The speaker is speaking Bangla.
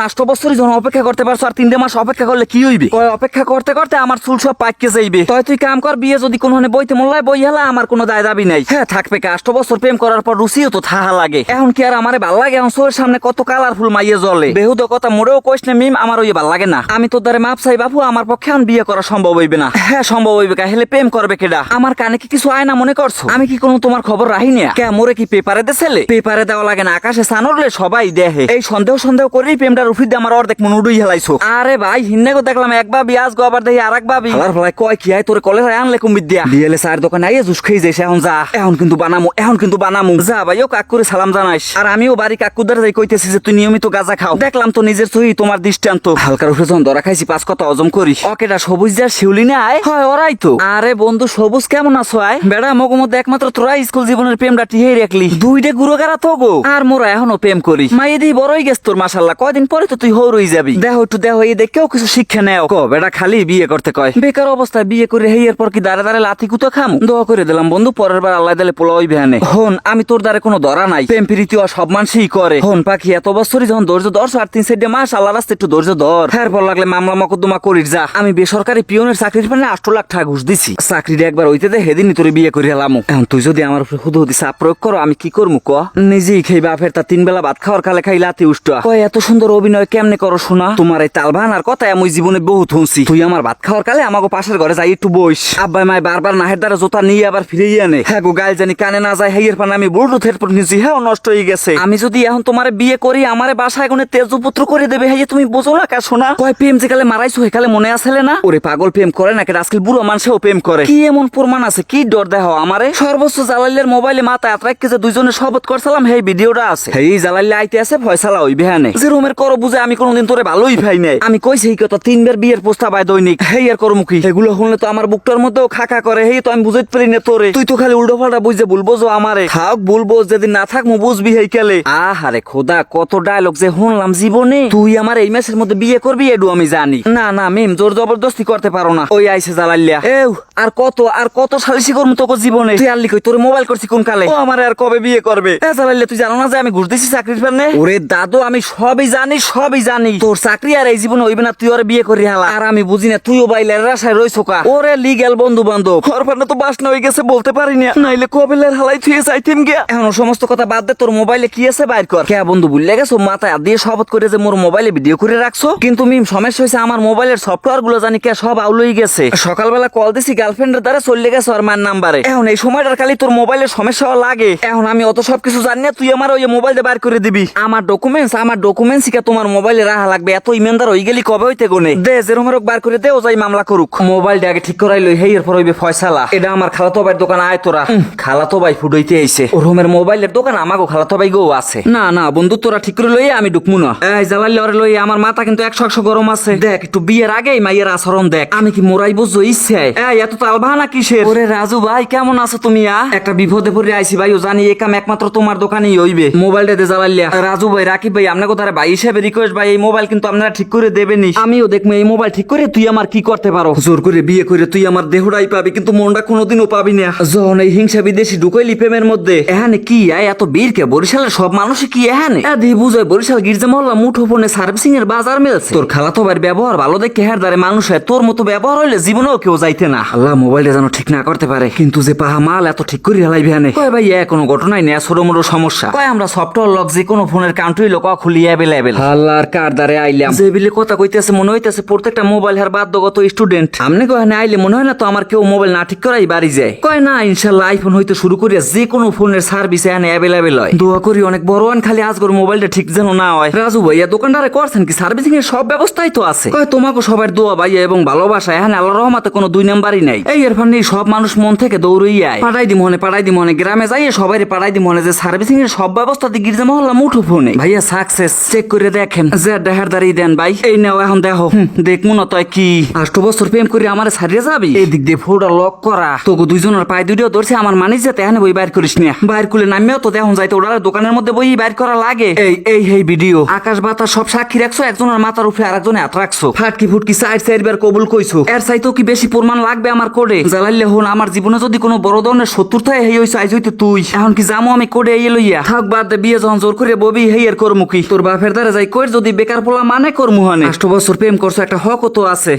8 বছরই যখন অপেক্ষা করতে পারছো আর 3 মাস অপেক্ষা করলে কি হইবে? কয় অপেক্ষা করতে করতে আমার চুল সব পাইকে যাইবে। তুই কাম কর, বিয়ে যদি কোনখানে বইতে মোল্লায় বই হেলা আমার কোনো দায় দাবি নাই। হ্যাঁ থাকবে কে, 8 বছর প্রেম করার পর রুচিও তো থাহা লাগে। এখন কি আর আমারে ভাল লাগে? এখন চোখের সামনে কত কালারফুল মাইয়ে জ্বলে। বেহুদ কথা মোড়েও কইস না মিম, আমার ওই ভাল লাগে না। আমি তোর দ্বারে মাপ চাই বাপু, আমার পক্ষে এখন বিয়ে করা সম্ভব হইবে না। হ্যাঁ সম্ভব হইবে কা, হেলে প্রেম করবে কেডা? আমার কানে কি কিছু আয় না মনে করছো? আমি কি কোনো তোমার খবর রাহি না? কে মোরে কি পেপারে দেছেলে? পেপারে দেওয়া লাগে না, আকাশে সানরলে সবাই দেখে। এই সন্দেহ করেই প্রেমটা রুফি দিয়ে আমার অর্ধেক মন উড়ুই হেলাইছো। আরে ভাই হিন্নেগো দেখলাম একবার বিয়াজ গো, আবার দেখি আরেক ভাবি। হালার ভাই কয় কি আয় তোরে কলে আনলে কুমির দিয়া বিয়েলে চার দোকানে আইয়ে জুস খেয়ে যাইছে। এখন যা, এখন কিন্তু বানামু যা ভাই। ও কাকুরে সালাম জানাইস। আর আমিও বাড়ি কাকুদার যাই কইতেছি যে তুই নিয়মিত গাঁজা খাও। দেখলাম তো নিজের চোখেই তোমার দৃষ্টান্ত। হালকার উপরে যখন ধরা খাইছি 5 কথা হজম করি। অকেটা সবুজ যার শিউলি না আয় হয় ওরাই তো। আরে বন্ধু সবুজ কেমন আছো আয়? বেড়া মগো মধ্যে একমাত্র তোরা স্কুল জীবনের প্রেমটা টিহেই রাখলি। 2টা গুরুগারা তো গো, আর মোরা এখনো প্রেম করি। মাইয়ে দিই বড়ই গেছ তোর মাশাল্লাহ। কয়দিন পরে তো তুই হরই যাবি। দেখো এই দেখেও কিছু শিক্ষা নেও। ক বেটা খালি বিয়ে করতে কয়। বেকার অবস্থায় বিয়ে করে হেয়ার পর কি দাঁড়ে লাথি কুতো খামু? দোয়া করে দিলাম বন্ধু, পরের বার আল্লাহ দিলে পোলা ওই ভ্যানে। হন আমি তোর দ্বারে কোনো ধরা নাই। প্রেম প্রীতি সব মানুষই করে। হন পাখি এত বছরই যখন ধৈর্য ধর, 3.5 মাস আল্লাহ রাস্তা একটু ধৈর্য ধর। হ্যার পর লাগলে মামলা মকদ্দমা করিস যা। আমি বেসরকারি পিয়নের চাকরির পানে 8 লাখ টাকা ঘুষ দিছি। চাকরিটা একবার হইতে দে, হেদিনই তোরে বিয়ে করে হেলামু। এখন তুই যদি আমার উপরে হুদুহুদি চাপ প্রয়োগ করো আমি কি করমু ক? নিজেই খাই বাপের তা 3 বেলা ভাত খাওয়ার কালে খাই লাতি উষ্টা। কয় এত সুন্দর অভিনয় কেমনে করো শোনা? তোমার এই তালবান আর কথা আমি জীবনে বহুত শুনছি। তুই আমার ভাত খাওয়ার কালে আমাকে পাশের ঘরে যাই একটু বইস। আব্বাই মাই বারবার নাহের দ্বারা জোতা নিয়ে আবার ফিরে আনে। হ্যাঁ গো গাইল জানি কানে না যায়। হেয়ের পানে আমি ব্লুটুথ হেডফোন নিয়েছি, হ্যাঁ নষ্ট হয়ে গেছে। আমি যদি এখন তোমারে বিয়ে করি আমারে বাসায় কোনে তেজপুত্র করে দেবে। হ্যাঁ তুমি বোঝো না কা শোনা? কয় প্রেম যে কালে মারাইছো হেকালে মনে আসলে না? ওরে পাগল প্রেম করে নাকি আজকাল বুড়ো মানুষও প্রেম করে? কি এমন প্রমাণ আছে? কি ডর দেহ আমারে? সর্বোচ্চ জালালের মোবাইলে মাথা আত্রাইকে যে দুইজনে শপথ করছিলাম সেই ভিডিওটা আছে। এই জালালে আইতে আছে ফয়সালা হইবে হানে। যে রুমের করো বুঝে আমি কোনোদিন তোরে ভালোই ভাই নাই। আমি কইছি এই কথা 3 বার বিয়ের প্রস্তাব আয় দৈনিক। হেই আর করমুখী এগুলো শুনলে তো আমার বুকটার মধ্যেও খাকা করে। হেই তো আমি বুঝাইতে পারি না তোরে। তুই তো খালি উল্টো পাল্টা বুঝে বলবো যে আমারে থাক বলবো, যেদিন না থাক মু বুঝবি হেই কেলে। আহারে খোদা কত ডায়লগ যে শুনলাম জীবনে। তুই আমার এই মাসের মধ্যে বিয়ে করবি এডু আমি জানি না। না মেম জোর জবরদস্তি করতে পারো না। ওই আইসে জালাইলিয়া এও আর কত সালিশি করমু তোকে জীবনে। তুই আল্লি কই তোর মোবাইল করছি কোন কালে? ও আমারে আর কবে বিয়ে করবে? এ জালাইলিয়া তুই জানো না যে আমি ঘুষ দিছি চাকরির ফেরনে? ওরে দাদু আমি সবই জানি। তোর চাকরি আর এই জীবনে হইবে না, তুই ওরে বিয়ে করি হালা। আর আমি বুঝি না তুইও বাইলের রাশায় রইছো কা? ওরে লিগ্যাল বন্ধু বান্ধব খরফানে তো বাসনা হয়ে গেছে বলতে পারি না, নাইলে কবেলের হালাই থুয়ে যাইতেম গিয়া। এখন সমস্ত কথা বাদ দে, তোর মোবাইলে কি আছে বাইর কর। কে বন্ধু ভুলে গেছো মাথায় হাত দিয়ে শপথ করে যে মোর মোবাইলে ভিডিও করে রাখছো? কিন্তু মিম সমস্যা হয়েছে আমার মোবাইলের সফটওয়্যার গুলো জানি কে সব আউলই গেছে। সকালবেলা কল দিছি গার্লফ্রেন্ডের দ্বারা চলে গেছে আর মার নাম্বারে। এখন এই সময়টার খালি তোর মোবাইলের সমস্যা লাগে। এখন আমি অত সবকিছু জানি না, তুই আমার ওই মোবাইল দিয়ে বাইর করে দিবি। আমার ডকুমেন্টস কে তোমার মোবাইলে রাখা লাগবে। এত ইমানদার হয়ে গেলি কবে হইতে গোনে? দে যেরকম হোক বার করে দে, ও যাই মামলা করুক। মোবাইলটা আগে ঠিক করাই লই, হেই এরপর হইবে ফয়সালা। এটা আমার খালাতো ভাইয়ের দোকান আয় তোরা। খালাতো ভাই ফুডইতে আইছে। ওর রুমের মোবাইলের দোকান আমাগো খালাতো ভাই গো আছে। না বন্ধু তোরা ঠিক করে লই, আমি ঢুকমু না। এই জালালি ওরে লই, আমার মাথা কিন্তু 100 গরম আছে। দেখ একটু বিয়ের আগেই মাইয়ের আচরণ দেখ। আমি কি মোরাই বুঝছো ইচ্ছে? এই এত তালবাহানা কিসের? ওরে রাজু ভাই কেমন আছো তুমি? একটা বিপদে পড়ে আইছি ভাই, ও জানি এই কাম একমাত্র তোমার দোকানেই হইবে। মোবাইলটা দে জালালিয়া। রাজু ভাই রাকিব ভাই আপনাকে তারা ভাই হিসেবে রিকোয়েস্ট ভাই, এই মোবাইল কিন্তু আপনারা ঠিক করে দেবেনি। আমিও দেখবো এই মোবাইল ঠিক করে তুই আমার কি করতে পারো। জোর করে বিয়ে করে তুই আমার দেহটাই পাবি কিন্তু মনটা কোনোদিনও পাবি না। যখন এই হিংসা বিদেশি ঢুকাইলি প্রেমের মধ্যে। এখানে কি এত বীর কে? বরিশালের সব মানুষ কি এখানে দি বুঝায় বরিশাল গির্জা মহল্লা মুঠো ফোনে সার্ভিসিং এর বাজার মেলছে। তোর খালাতো ভাইয়ের ব্যবহার ভালো দেখে হের দ্বারে মানুষ হয়। তোর মতো ব্যবহার হইলে জীবনেও কেউ যাইতে না। আল্লাহ মোবাইলটা যেন ঠিক না করতে পারে। কিন্তু যে পাহা মাল এত ঠিক করে হেলাইবি হানে। কয় ভাই কোনো ঘটনাই নেই, ছোট মোটো সমস্যা। কয় আমরা সফটওয়্যার লক যে কোনো ফোনের কাউন্ট্রি লোক খুলি অ্যাভেলেবেল। আল্লাহর কার দ্বারে আইলাম যে বিলে কথা কইতেছে মনে হইতেছে প্রত্যেকটা মোবাইল হার বাধ্যগত স্টুডেন্ট। আমনে কয় না আইলে মনে হয় না তো আমার কেউ মোবাইল না ঠিক করাই বাড়ি যায়। কয় না ইনশাআল্লাহ আইফোন হইতে শুরু করিয়া যে কোনো ফোনের সার্ভিস এখানে অ্যাভেলেবেল হয়। দোয়া করি অনেক বড় খালি আজগর মোবাইলটা ঠিক যেন না হয়। রাজু ভাইয়া দোকানদারে করছেন কি সার্ভিসিং এর সব ব্যবস্থাই তো আছে। কয় তোমাকে সবার দোয়া ভাইয়া এবং ভালোবাসা এখানে আল্লাহর রহমতে কোনো 2 নাম্বারই নাই। এই এরফান সব মানুষ মন থেকে দৌড়ই আয়। পাঠাই দি মনে গ্রামে যাইয়ে সবাই পাঠাই দি মনে যে সার্ভিসিং এর সব ব্যবস্থা দিয়ে গির্জা মহল্লা মুঠো ফোনে। ভাইয়া সাকসেস চেক করে দেখেন যে দেহার দাঁড়িয়ে দেন ভাই। এই নাও এখন দেখো দেখমু না তাই কি 8 বছর প্রেম করে আমার ছাড়িয়ে যাবি? এই দিক দিয়ে ফোনটা লক করা। তোকে দুইজনের পায়ে দুইটাও ধরছে আমার মানিস যাতে এখানে বই বাইর করিস না। বাইর করলে নামিও তো দেখুন যাইতে ওরা দোকানের মধ্যে বই বাইর করা লাগে। এই ভিডিও আকাশ বাতাস সব সাক্ষী রাখছো, একজনের মাথার উপরে আরেকজনে হাত রাখছো। ফাটকি ফুটকি 4-4 কবুল কইছো। এর চাইতেও কি বেশি প্রমাণ লাগবে আমার কোডে? জালাইলে হন আমার জীবনে যদি কোনো বড় ধরনের শত্রুতা হেই হইছে আইজ হইতে তুই। এখন কি জামো আমি কোডে এই লইয়া থাক বাদ দে। বিয়ে যখন জোর করে ববি হেই এর করমুখী তোর বাপের দ্বারা যাই কই যদি বেকার পোলা মানে কর মুহানে 8 বছর প্রেম করছো একটা হক তো আছে।